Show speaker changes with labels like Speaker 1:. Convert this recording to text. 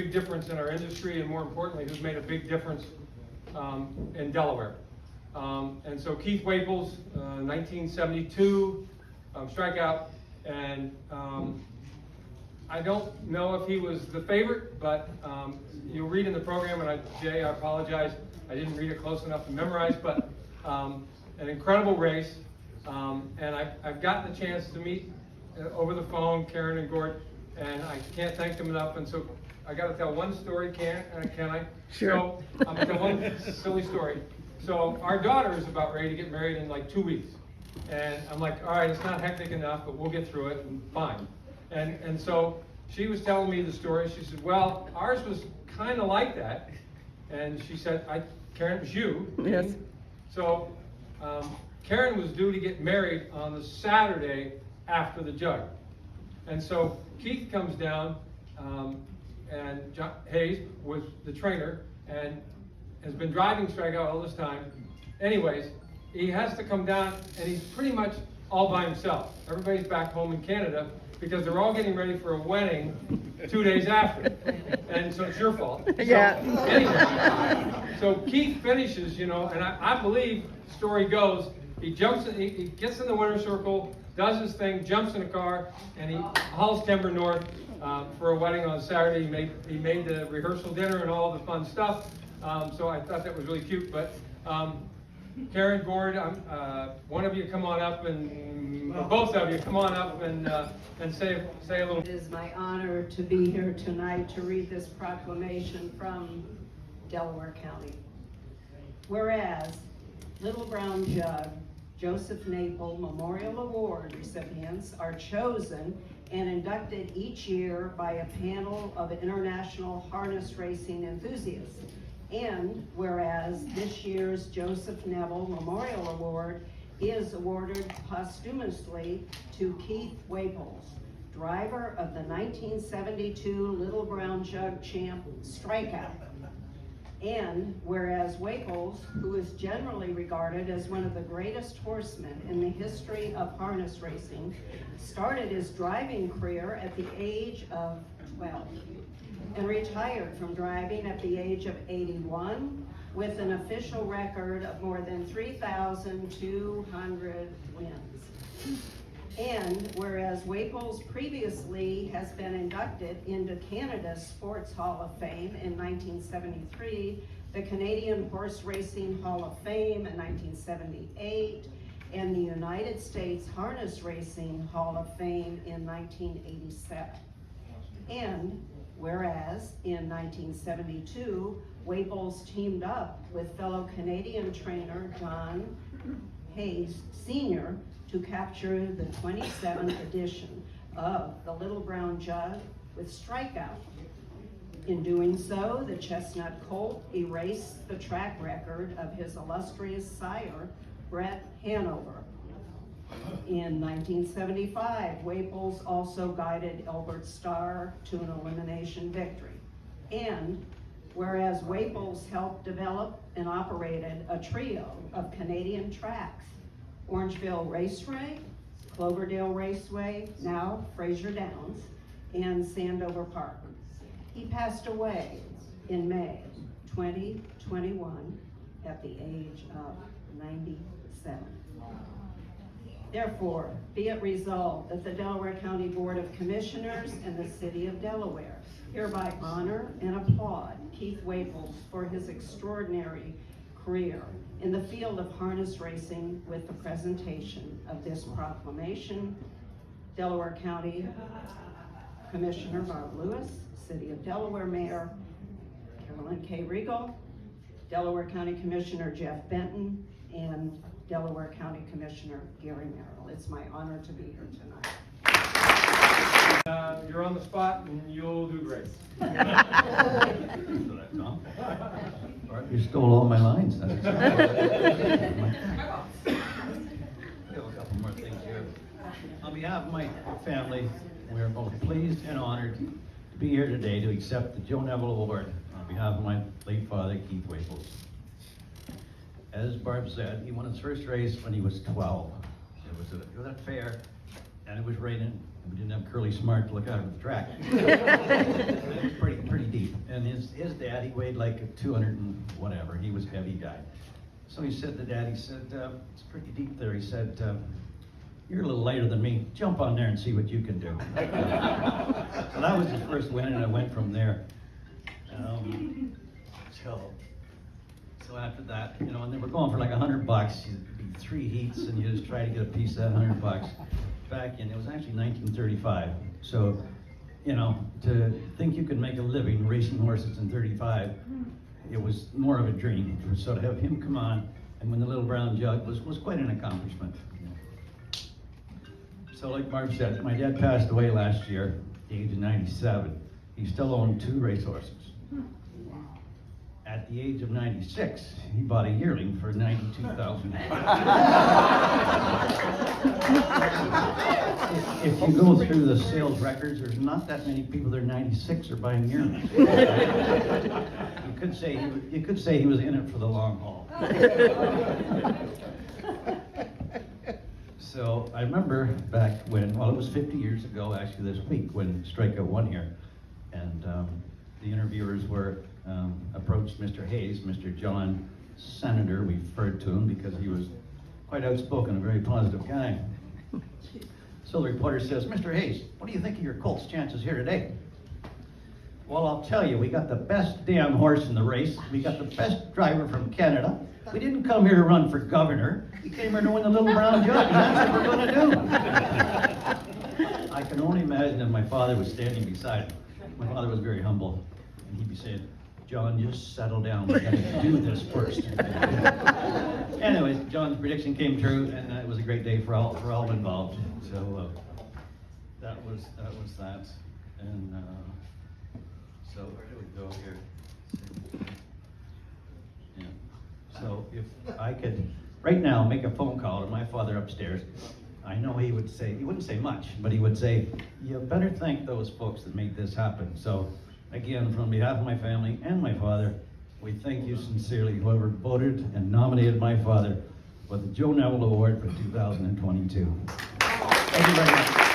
Speaker 1: big difference in our industry, and more importantly, who's made a big difference in Delaware. And so Keith Waples, 1972, strikeout, and I don't know if he was the favorite, but you'll read in the program, and Jay, I apologize, I didn't read it close enough to memorize, but an incredible race, and I've gotten the chance to meet over the phone Karen and Gord, and I can't thank them enough, and so I got to tell one story, can I?
Speaker 2: Sure.
Speaker 1: So I'm going to tell one silly story. So our daughter is about ready to get married in like 2 weeks, and I'm like, all right, it's not hectic enough, but we'll get through it, and fine. And so she was telling me the story. She said, well, ours was kind of like that, and she said, Karen, it was you.
Speaker 2: Yes.
Speaker 1: So Karen was due to get married on the Saturday after the jug. And so Keith comes down, and John Hayes was the trainer and has been driving strikeout all this time. Anyways, he has to come down, and he's pretty much all by himself. Everybody's back home in Canada because they're all getting ready for a wedding 2 days after. And so it's your fault.
Speaker 2: Yeah.
Speaker 1: So, anyway, so Keith finishes, and I believe the story goes, he gets in the winner's circle, does his thing, jumps in a car, and he hauls timber north for a wedding on Saturday. He made the rehearsal dinner and all the fun stuff. So I thought that was really cute. But Karen, Gord, one of you come on up, or both of you come on up and say a little.
Speaker 3: It is my honor to be here tonight to read this proclamation from Delaware County. Whereas Little Brown Jug Joseph Neville Memorial Award recipients are chosen and inducted each year by a panel of international harness racing enthusiasts. And whereas this year's Joseph Neville Memorial Award is awarded posthumously to Keith Waples, driver of the 1972 Little Brown Jug champ Strikeout. And whereas Waples, who is generally regarded as one of the greatest horsemen in the history of harness racing, started his driving career at the age of 12 and retired from driving at the age of 81 with an official record of more than 3,200 wins. And whereas Waples previously has been inducted into Canada's Sports Hall of Fame in 1973, the Canadian Horse Racing Hall of Fame in 1978, and the United States Harness Racing Hall of Fame in 1987. And whereas in 1972, Waples teamed up with fellow Canadian trainer John Hayes Sr. to capture the 27th edition of the Little Brown Jug with Strikeout. In doing so, the Chestnut Colt erased the track record of his illustrious sire, Brett Hanover. In 1975, Waples also guided Albert Starr to an elimination victory. And whereas Waples helped develop and operated a trio of Canadian tracks, Orangeville Raceway, Cloverdale Raceway, now Fraser Downs, and Sandover Park. He passed away in May 2021 at the age of 97. Therefore, be it resolved that the Delaware County Board of Commissioners and the City of Delaware hereby honor and applaud Keith Waples for his extraordinary career in the field of harness racing with the presentation of this proclamation. Delaware County Commissioner Barb Lewis, City of Delaware Mayor Carolyn K. Regal, Delaware County Commissioner Jeff Benton, and Delaware County Commissioner Gary Merrill. It's my honor to be here tonight.
Speaker 1: You're on the spot, and you'll do great.
Speaker 4: You stole all my lines. I have a couple more things here. On behalf of my family, we are both pleased and honored to be here today to accept the Joe Neville Award on behalf of my late father, Keith Waples. As Barb said, he won his first race when he was 12. It was at a fair, and it was raining. We didn't have Curly Smart to look out at the track. It was pretty deep. And his dad, he weighed like 200 and whatever. He was a heavy guy. So he said to Dad, he said, it's pretty deep there. He said, you're a little lighter than me. Jump on there and see what you can do. So that was his first win, and I went from there. So after that, you know, and they were going for like $100. It'd be 3 heats, and you just try to get a piece of that $100. Back in, it was actually 1935. So, you know, to think you could make a living racing horses in 35, it was more of a dream. So to have him come on and win the Little Brown Jug was quite an accomplishment. So like Marv said, my dad passed away last year, at the age of 97. He still owned 2 racehorses. At the age of 96, he bought a yearling for $92,000. If you go through the sales records, there's not that many people that are 96 are buying yearlings. You could say he was in it for the long haul. So I remember back when, well, it was 50 years ago, actually this week, when Strikeout won here, and the interviewers were approached Mr. Hayes, Mr. John Senator, we referred to him because he was quite outspoken, a very positive guy. So the reporter says, Mr. Hayes, what do you think of your Colts' chances here today? Well, I'll tell you, we got the best damn horse in the race. We got the best driver from Canada. We didn't come here to run for governor. We came here to win the Little Brown Jug, and that's what we're going to do. I can only imagine if my father was standing beside him. My father was very humble, and he'd be saying, John, just settle down. We got to do this first. Anyways, John's prediction came true, and it was a great day for all involved. So that was that. And so where do we go here? Yeah. So if I could right now make a phone call to my father upstairs, I know he wouldn't say much, but he would say, you better thank those folks that made this happen. So again, from behalf of my family and my father, we thank you sincerely, whoever voted and nominated my father for the Joe Neville Award for 2022. Thank you very much.